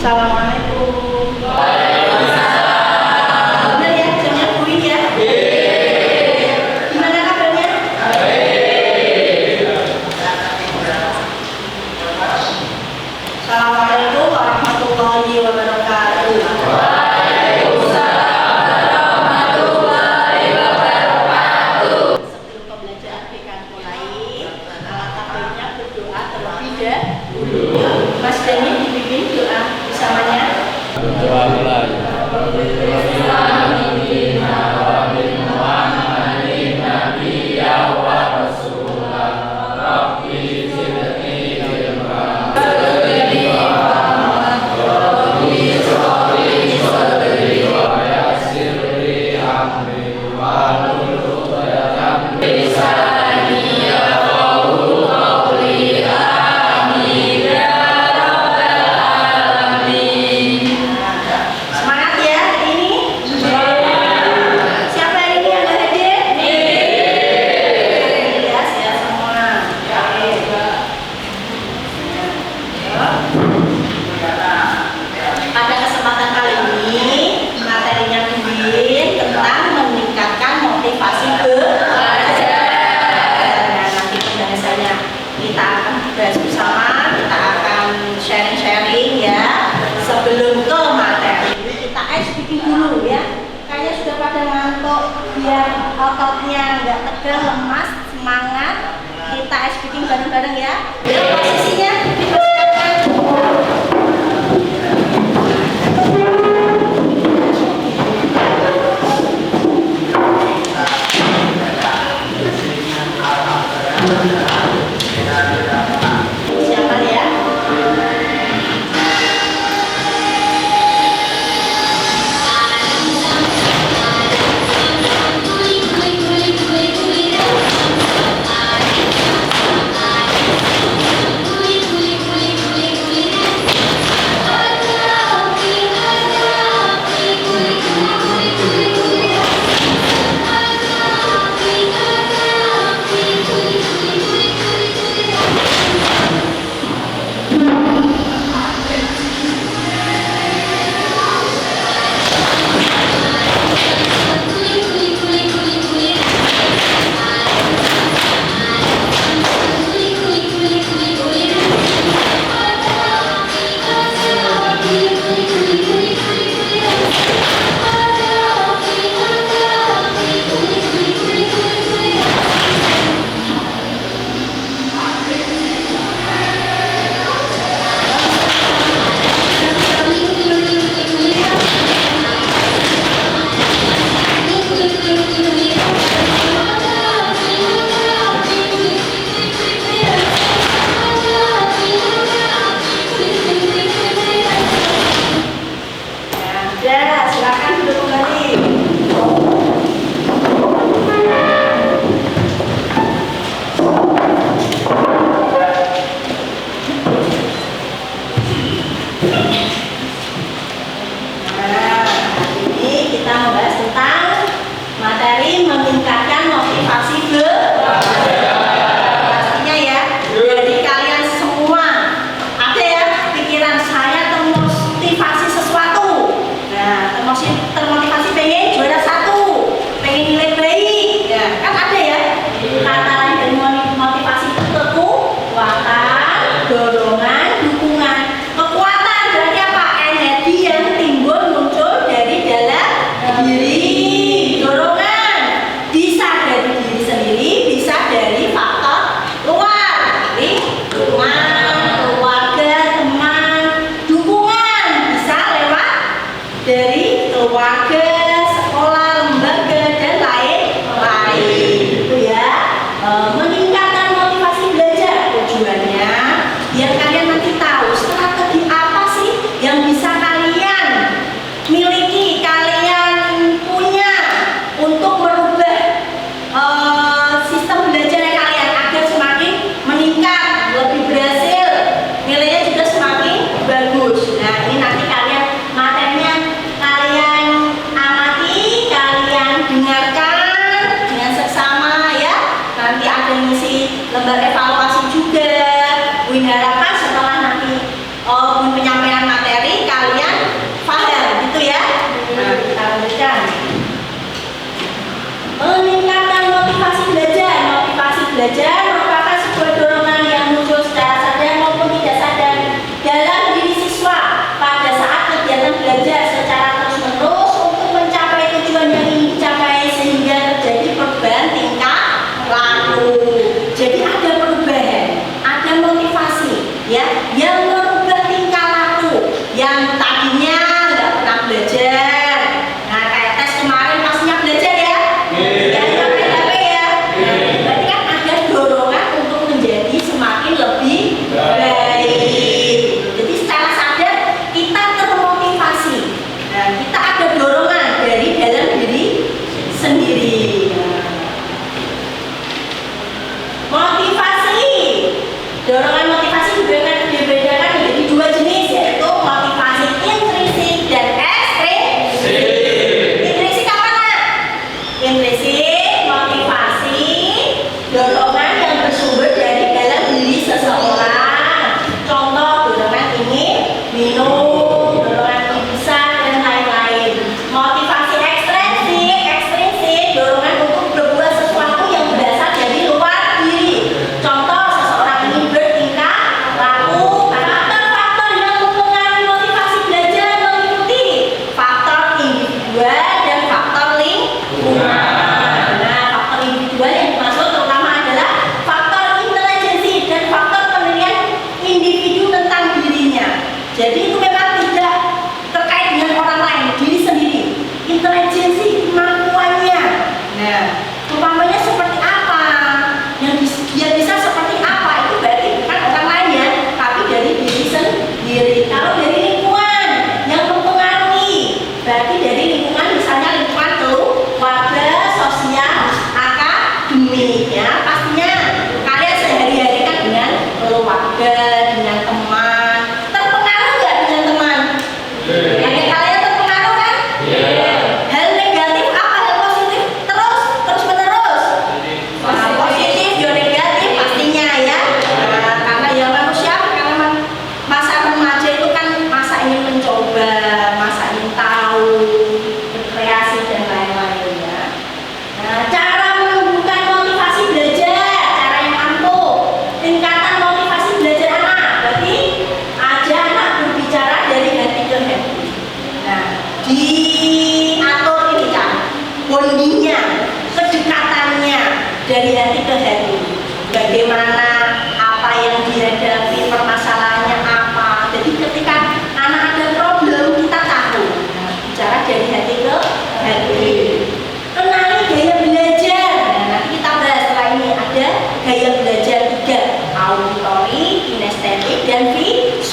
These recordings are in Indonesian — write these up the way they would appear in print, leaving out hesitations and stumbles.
Assalamualaikum. Benar ya, jamnya kuis ya? Gimana kabarnya? Assalamualaikum warahmatullahi wabarakatuh. Sebelum pembelajaran kita mulai, alangkah berdoa terlebih dahulu. Mas Denny dibimbing doa bersamanya. Doa mulai. Semangat ya hari ini. Siapa hari ini yang nggak hadir? Ya, sehat semua. Pada kesempatan kali ini materinya Udin tentang meningkatkan motivasi belajar. Nah, nanti pembahasannya kita akan bahas bersama, kita akan sharing-sharing ya. Sebelum ke materi kita ice breaking dulu ya. Kayaknya sudah pada ngantuk, biar ototnya nggak tegang, lemas, semangat. Kita ice breaking bareng-bareng ya. Posisinya dipersiapkan. Siapa ya?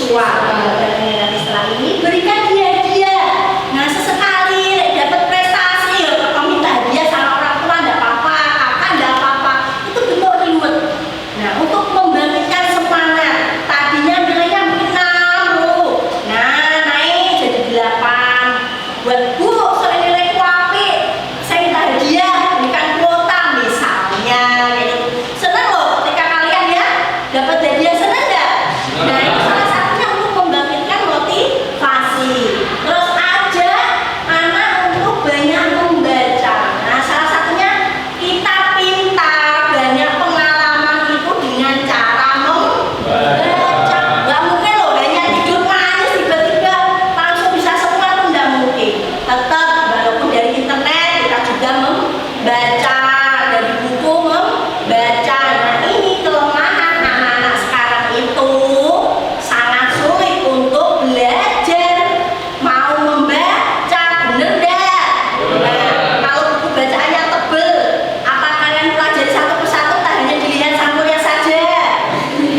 siswa. Nanti setelah ini berikan dia. Nah sesekali dapat prestasi, kamu minta hadiah sama orang tua enggak apa-apa, kakak enggak apa-apa, itu bentuk reward. Nah untuk membangkitkan semangat, tadinya nilainya mungkin 6, nah naik jadi 8. Buat bu, soalnya nilaiku apik, saya minta hadiah, berikan kuota misalnya, gitu. Senang loh ketika kalian ya dapat hadiah, senang nggak? Nah itu salah satunya untuk membangkitkan motivasi. Terus aja anak untuk banyak membaca. Nah salah satunya kita pintar banyak pengalaman itu dengan cara membaca. Nggak mungkin loh hanya tidur manis tiba-tiba langsung bisa semua, itu nggak mungkin. Tetap walaupun dari internet kita juga membaca, dari buku membaca. Nah ini kelemahan anak-anak sekarang itu sangat sulit untuk belajar mau membaca, bener dah. Nah, kalau buku bacaannya tebel, apa kalian pelajari satu persatu, tak hanya dilihat sampulnya saja?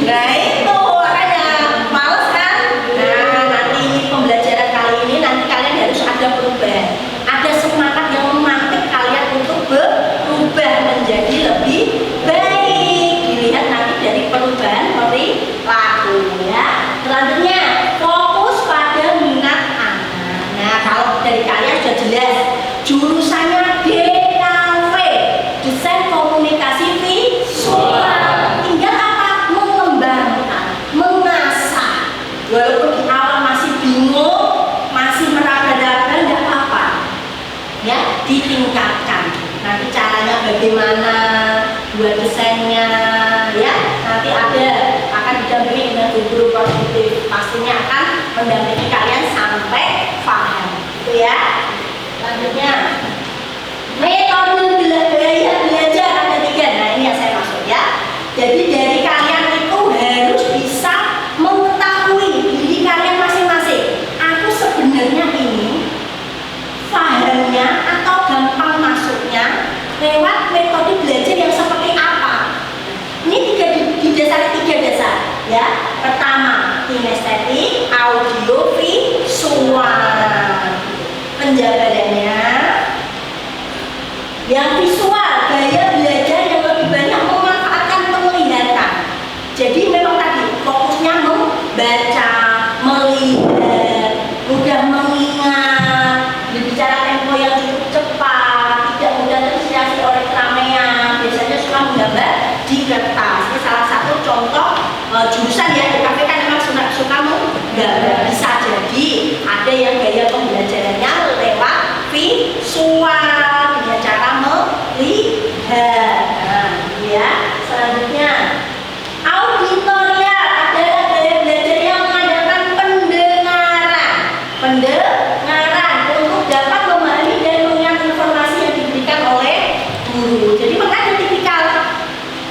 Nah itu makanya males kan? Nah nanti ini pembelajaran kali ini nanti kalian harus ada perubahan, ada semangat yang memantik kalian untuk berubah menjadi lebih baik. Dilihat nanti dari perubahan perilaku ya. Selanjutnya fokus pada minat anak. Nah kalau dari kalian sudah jelas jurusannya DKV, desain komunikasi visual, tinggal apa? Mengembangkan, mengasah. Walaupun di awal masih bingung, masih meraba-raba, nggak apa-apa ya, ditingkatkan. Nanti caranya bagaimana, buat desainnya ya, nanti akan didampingi dengan guru positif, pastinya akan mendampingi kalian sampai paham gitu ya. Selanjutnya metode belajar ada 3. Nah ini yang saya maksud ya. Jadi dari kalian itu harus bisa mengetahui diri kalian masing-masing. Aku sebenarnya ini pahamnya atau gampang masuknya lewat metode belajar yang seperti apa. Ini didasari 3 dasar ya. Pertama kinestetik, audio, visual. Penjabarannya yang visual, gaya belajar yang lebih banyak memanfaatkan penglihatan. Jadi memang tadi fokusnya membaca, melihat, mudah mengingat, berbicara tempo yang cukup cepat, tidak mudah terinspirasi oleh keramaian, biasanya suka menggambar di kertas. Ini salah satu contoh jurusan ya, di KPK memang suka menggambar. Bisa jadi ada yang gaya pembelajarannya lewat visual dengan cara melihat. Nah, ya. Selanjutnya auditorial adalah gaya belajar yang mengandalkan pendengaran untuk dapat memahami dan mengingat informasi yang diberikan oleh guru. Jadi makanya tipikal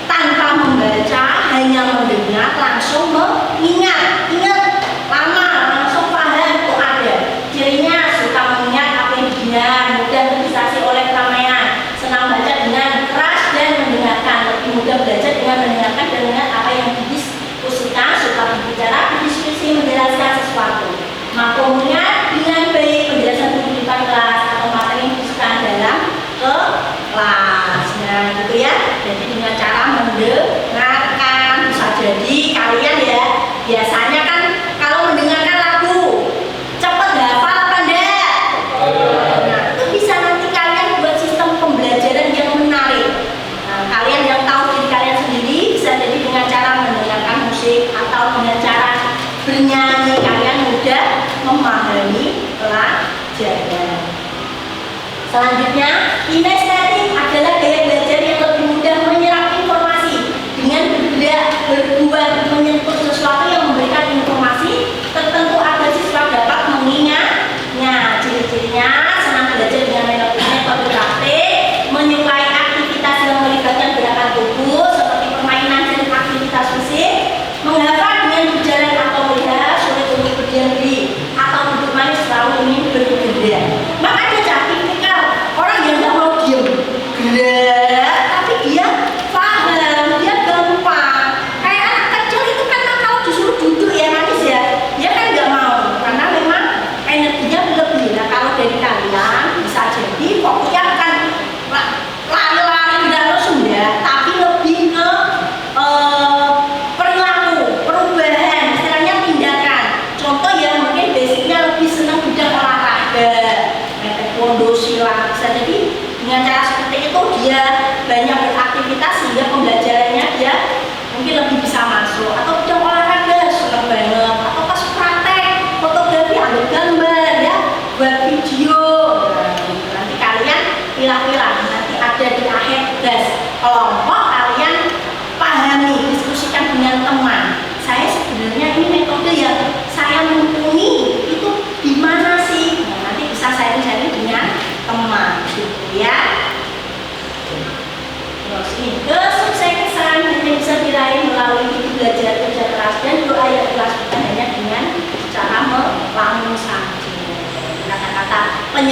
tanpa membaca, hanya mendengar, langsung mengingat, ingat lama, langsung paham itu ada. Cirinya suka mengingat apa yang didengar, mudah terinspirasi oleh keramaian, senang baca dengan keras dan mendengarkan, lebih mudah belajar dengan mendengarkan dan mengingat apa yang didiskusikan, suka berbicara, berdiskusi, menjelaskan sesuatu, mampu mengingat dengan baik penjelasan guru di depan kelas atau materi yang didiskusikan dalam kelas. Nah gitu ya. Jadi dengan cara mendengarkan, bisa jadi kalian ya biasanya kan kalau mendengarkan lagu cepet hafal apa enggak? Nah itu bisa nanti kalian buat sistem pembelajaran yang menarik. Nah, kalian yang tahu diri kalian sendiri bisa jadi dengan cara mendengarkan musik atau dengan cara bernyanyi, kalian mudah memahami pelajaran. Selanjutnya kinestetik adalah gaya belajar yang lebih mudah menyerap informasi dengan bergerak, berbuat, menyentuh sesuatu yang memberikan informasi tertentu agar siswa dapat mengingatnya. Ciri-cirinya senang belajar dengan metode praktik, menyukai aktivitas yang melibatkan gerakan tubuh seperti permainan dan aktivitas fisik, menghafal dengan berjalan atau melihat, sulit untuk berdiam diri atau duduk manis, selalu ingin bergerak. Makanya tipikal orang yang nggak mau diam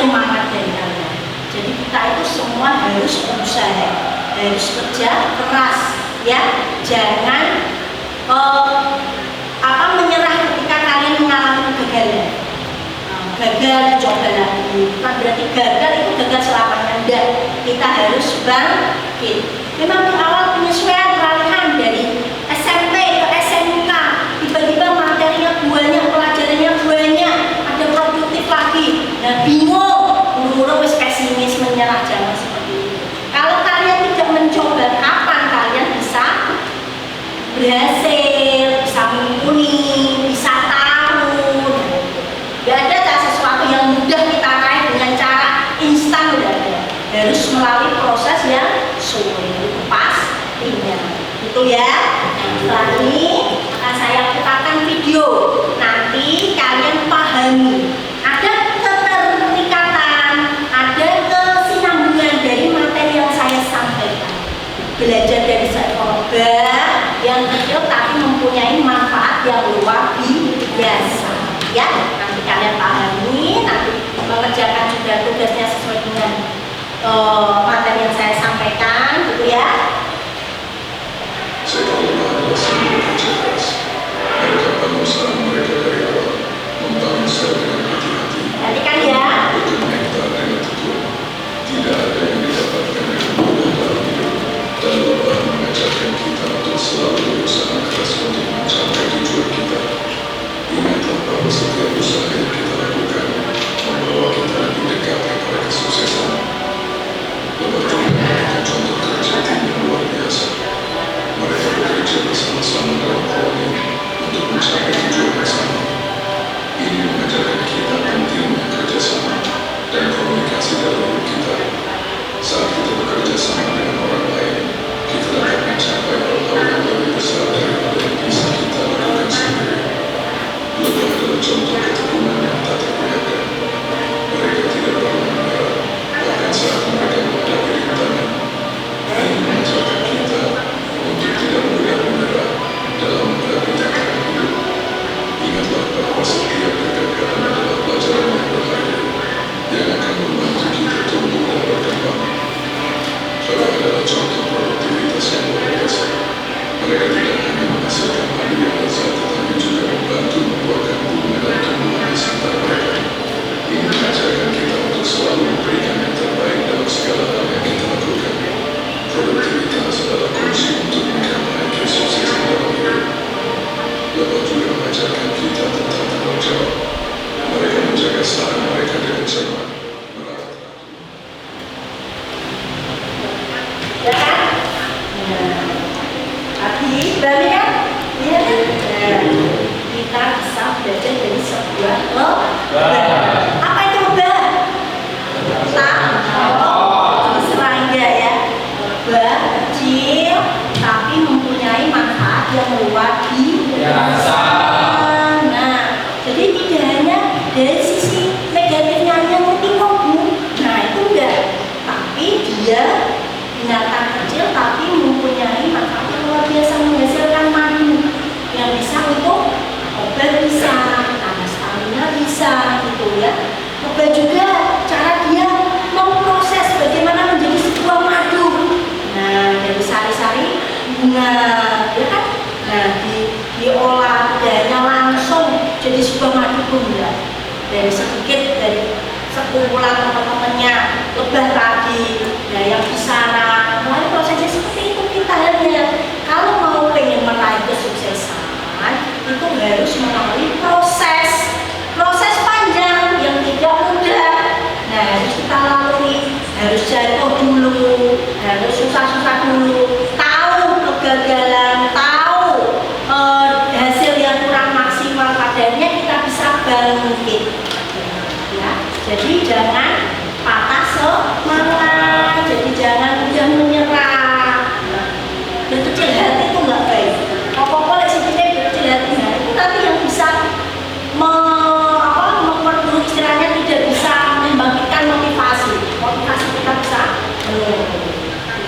penyemangat dari kalian. Jadi kita itu semua harus berusaha, harus kerja keras, ya. Jangan menyerah ketika kalian mengalami kegagalan. Gagal coba lagi, bukan berarti gagal itu gagal selamanya, enggak. Kita harus bangkit. Memang di awal penyesuaian peralihan dari SMP ke SMK, tiba-tiba materinya banyak, pelajarannya banyak, ada produktif lagi. Nah bingung, mulu-mulu wis pesimis, menyerah, jangan seperti itu. Kalau kalian tidak mencoba, kapan kalian bisa berhasil, bisa mumpuni, bisa tahu? Gak ada sesuatu yang mudah kita raih dengan cara instan, udah ada. Harus melalui proses yang sulit, itu pastinya. Itu ya. Nah, setelah ini akan saya putarkan video. Nanti kalian pahami. Ada keterikatan, ada kesinambungan dari materi yang saya sampaikan. Belajar dari sekolah yang kecil tapi mempunyai manfaat yang luar biasa. Ya, nanti kalian pahami, nanti mengerjakan juga tugasnya sesuai dengan materi yang saya sampaikan, gitu ya. Sekolah adalah sebuah kerja keras. Mereka berusaha mereka dari awal, membangun sel dengan hati-hati. Perhatikan ya. Berkonektar dengan tekun. Tidak ada yang didapatkan dengan mudah dalam hidup. Dan lelah mengajarkan kita untuk selalu berusaha keras untuk mencapai tujuan kita. Ingatlah bahwa setiap usaha yang kita lakukan membawa kita lebih dekat kepada kesuksesan. Lepas juga memberikan contoh kerja tim yang luar biasa. Mereka bekerja bersama-sama dalam koloni untuk mencapai tujuan yang sama. Ini mengajarkan kita pentingnya kerjasama dan komunikasi dalam hidup kita. Saat kita bekerja sama dengan orang lain, kita dapat mencapai hal-hal yang lebih besar daripada yang bisa kita lakukan sendiri. Lebah adalah contoh ketekunan yang tak tergoyahkan. Mereka tidak pernah menyerah, bahkan saat mereka menghadapi rintangan. Ini mengajarkan kita untuk tidak mudah menyerah dalam menghadapi tantangan hidup. Ingatlah bahwa setiap kegagalan adalah pelajaran yang berharga yang akan membantu kita tumbuh dan berkembang. Lebah adalah contoh produktivitas yang luar biasa. Mereka tidak hanya menghasilkan madu yang lezat, tetapi juga membantu membuahkan bunga dan tumbuhan di sekitar mereka. Ini mengajarkan kita untuk selalu memberikan yang terbaik dalam segala hal yang kita lakukan. Produktivitas adalah kunci untuk mencapai kesuksesan dalam hidup. Lebah juga mengajarkan kita tentang tanggung jawab. Mereka menjaga saham mereka dengan cermat. Ya kan? Tapi berani kan? Iya kan? Kita bisa belajar dari sebuah lebah. Apa itu lebah? Serangga ya. Lebah kecil tapi mempunyai manfaat yang luar biasa. Nah, jadi tidak hanya dari sisi negatifnya yang mentinggung. Nah itu enggak. Tapi dia binatang kecil tapi mempunyai manfaat yang luar biasa, menghasilkan madu yang bisa untuk obat, bisa tambah stamina, bisa gitu ya. Obat juga cara dia memproses bagaimana menjadi sebuah madu. Nah dari sari-sari bunga, ya kan? Nah diolah dananya langsung jadi sebuah madu bunga. Dari sedikit, dari sekumpulan teman-temannya lebah tadi, nah yang disana, mulai prosesnya seperti itu. Kita hanya kalau mau pengen meraih kesuksesan itu harus melalui proses panjang yang tidak mudah. Nah harus kita lalui, harus jatuh dulu, harus susah-susah dulu, tahu kegagalan, tahu hasil yang kurang maksimal, padanya kita bisa bangkit. Ya, jadi jangan patah semangat, jadi jangan mudah menyerah. Berkecil hati itu nggak baik. Pokoknya sini berkecil hati, nah itu nanti yang bisa memperburuk, istilahnya tidak bisa membangkitkan motivasi kita bisa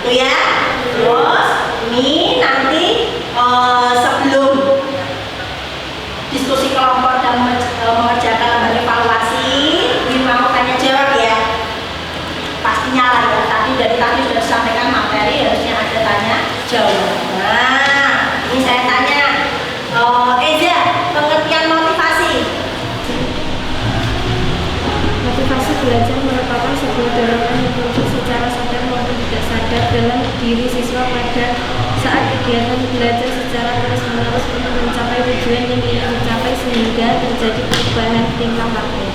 itu ya. Terus ini nanti sebelum diskusi kelompok dan mengerjakan evaluasi, ini mau tanya jawab ya. kegiatan belajar secara terus-menerus untuk mencapai tujuan yang ingin dicapai sehingga terjadi perubahan tingkah laku.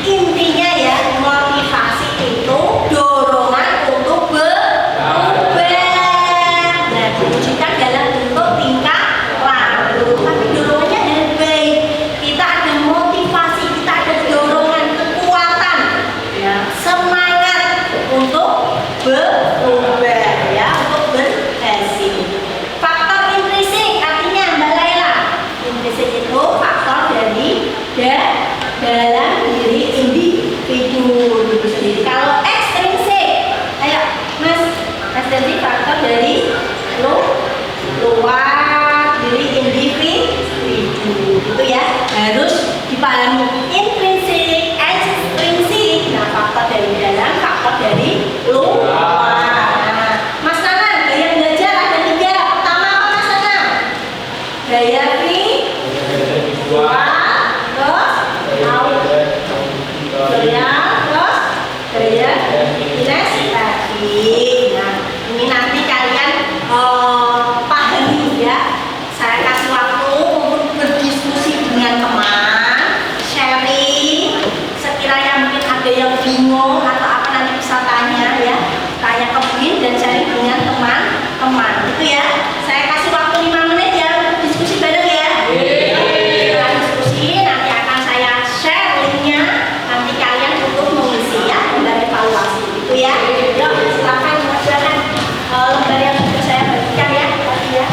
Intinya ya, motivasi itu dorongan untuk berubah. Nah, diwujudkan dalam bentuk tingkah laku. Tapi dorongannya dari baik. Kita ada motivasi, kita ada dorongan, kekuatan, ya, semangat untuk berubah, ya, untuk berhasil. Faktor intrinsik artinya Mbak Laila. Intrinsik itu faktor dari dalam diri individu itu sendiri. Kalau ekstrinsik, ayo Mas, ekstrinsik faktor dari luar diri individu itu ya, harus dipahami. Intrinsik, ekstrinsik, nah faktor dari dalam, faktor dari luar. Nah, Mas Nanan, gaya belajar ada 3. Pertama apa Mas Nanan? Gaya visual, terus gaya kinestetik. Nah, ini nanti kalian pahami ya. Saya kasih waktu untuk berdiskusi dengan teman, sharing. Sekiranya mungkin ada yang bingung atau apa, nanti bisa tanya ya. Tanya ke Bin dan sharing dengan teman-teman. Itu ya. Saya kasih waktu 5 menit ya untuk diskusi bareng ya. Setelah diskusi nanti akan saya share linknya. Nanti kalian untuk mengisi ya, lembar evaluasi itu ya. Yuk, silakan mengerjakan lembar yang sudah saya bagikan ya tadi ya.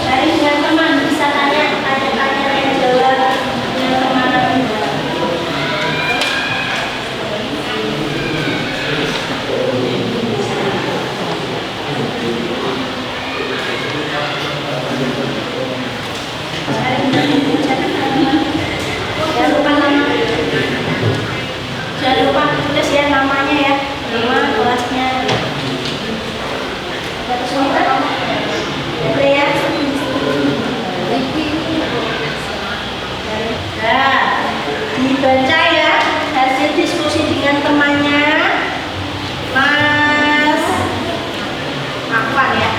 Sharing dengan teman, bisa tanya-tanya yang jawab dengan teman. Jangan lupa nama, jangan lupa tulis ya namanya ya, nama kelasnya. Boleh ya. Nah, dibaca ya hasil diskusi dengan temannya Mas Afwan ya,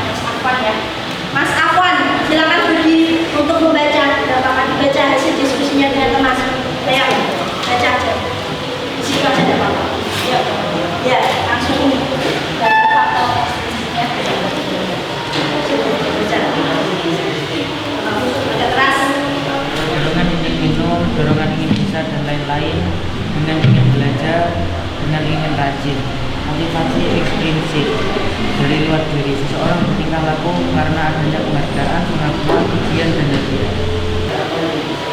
Mas Afwan, silakan berdiri untuk membaca. Bapak dibaca hasil diskusinya dengan teman. Ayo, baca aja. Di situ aja ada Bapak. Yuk. Ya, langsung ini. Baca faktor ya. Baca keras. Dorongan ingin minum, dorongan ingin bisa dan lain-lain, dengan ingin belajar, dengan ingin rajin. Motivasi ekstrinsik dari luar diri, seseorang bertingkah laku karena adanya penghargaan, pengakuan, pujian dan hadiah.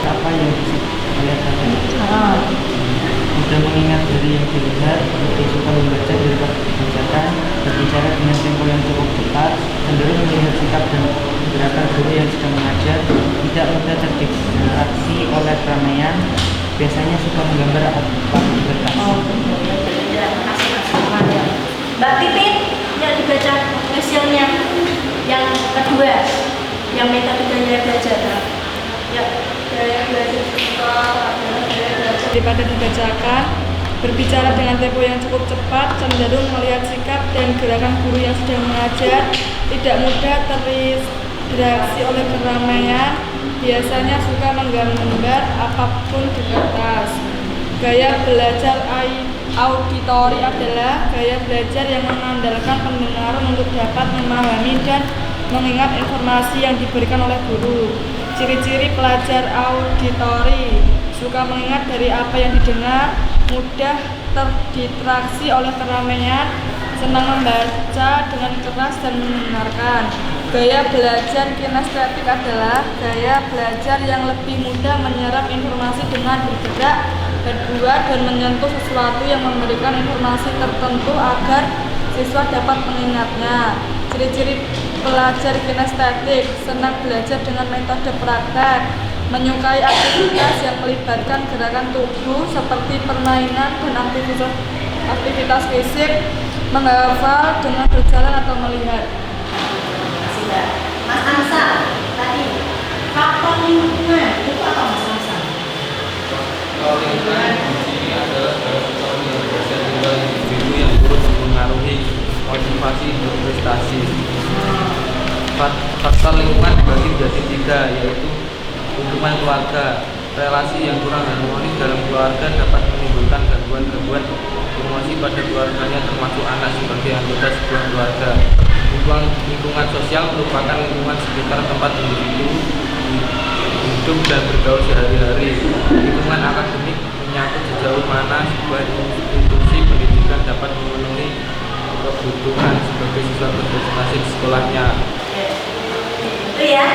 Apa yang bisa melihat tadi? Mudah mengingat dari yang dilihat, lebih suka membaca daripada dibacakan, berbicara dengan tempo yang cukup cepat, cenderung melihat sikap dan gerakan guru yang sedang mengajar, tidak mudah terdistraksi oleh keramaian, biasanya suka menggambar apa di kertas. Mbak Pipin, yang dibaca hasilnya yang kedua, yang metode gaya belajar. Ya, gaya belajar Daripada dibacakan, berbicara dengan tempo yang cukup cepat, cenderung melihat sikap dan gerakan guru yang sedang mengajar, tidak mudah terdistraksi oleh keramaian, biasanya suka menggambar apapun di kertas. Gaya belajar auditori adalah gaya belajar yang mengandalkan pendengaran untuk dapat memahami dan mengingat informasi yang diberikan oleh guru. Ciri-ciri pelajar auditori: suka mengingat dari apa yang didengar, mudah terdistraksi oleh keramaian, senang membaca dengan keras dan mendengarkan. Gaya belajar kinestetik adalah gaya belajar yang lebih mudah menyerap informasi dengan bergerak, berbuat, dan menyentuh sesuatu yang memberikan informasi tertentu agar siswa dapat mengingatnya. Ciri-ciri pelajar kinestetik: senang belajar dengan metode praktek, menyukai aktivitas yang melibatkan gerakan tubuh seperti permainan dan aktivitas fisik, menghafal dengan berjalan atau melihat. Masih Mbak. Mas Ansar, tadi faktor lingkungan itu apa Mas Ansar? Faktor lingkungan di sini adalah salah satu yang biasa tinggal individu yang turut mempengaruhi motivasi berprestasi. Faktor lingkungan dibagi menjadi 3, yaitu hubungan keluarga. Relasi yang kurang harmonis dalam keluarga dapat menimbulkan gangguan-gangguan emosi pada keluarganya, termasuk anak sebagai anggota sebuah keluarga. Lingkungan sosial merupakan lingkungan sekitar tempat individu hidup dan bergaul sehari-hari. Lingkungan akademik menyangkut sejauh mana sebuah institusi pendidikan dapat memenuhi kebutuhan sebagai siswa berprestasi di sekolahnya. Itu ya,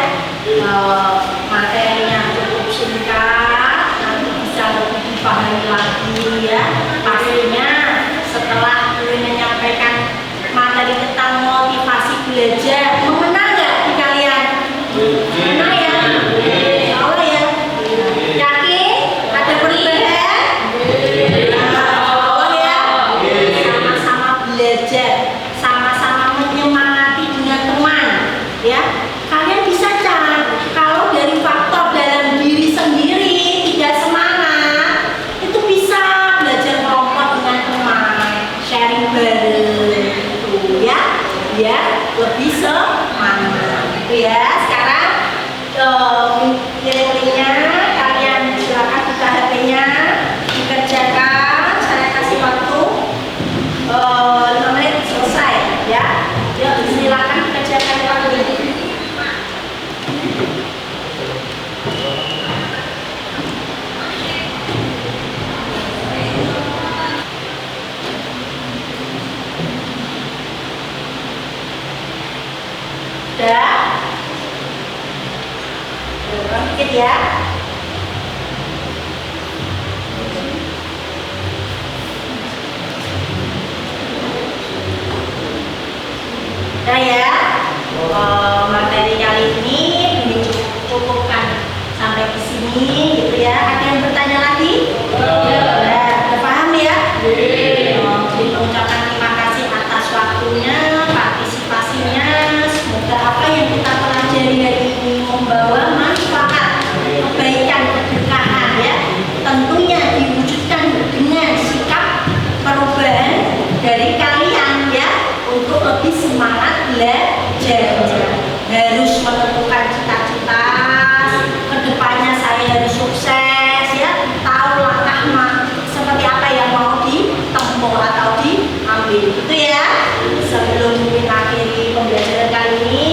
materinya cukup singkat, nanti bisa lebih dipahami lagi ya. Pastinya setelah gue menyampaikan materi tentang motivasi belajar, mengenal nggak di kalian? Mengenal ya? Allah ya? Yakin? Ada perubahan? Allah ya? Sama-sama belajar, sama-sama menyemangati dengan teman ya. Kalian bisa cari kalau dari faktor dalam diri sendiri tidak semangat, itu bisa belajar kelompok dengan teman, sharing bareng gitu ya, biar lebih semangat gitu ya. Sekarang nilai-nilainya kalian silakan buka HP-nya, dikerjakan. Saya kasih waktu 5 menit selesai ya. Yuk silakan dikerjakan waktu ini. Udah? Turun dikit ya. Udah ya? Materi kali ini cukupkan sampai di sini gitu ya. Ada yang bertanya lagi? Udah paham ya? Mengucapkan terima kasih atas waktunya, partisipasinya. Semoga apa yang kita pelajari hari ini membawa manfaat, kebaikan, keberkahan ya. Tentunya diwujudkan dengan sikap perubahan dari kalian ya, untuk lebih semangat belajar. Harus menentukan cita-cita, kedepannya saya harus sukses ya, tahu langkah seperti apa yang mau ditempuh atau diambil gitu ya. Sebelum mengakhiri pembelajaran kali ini,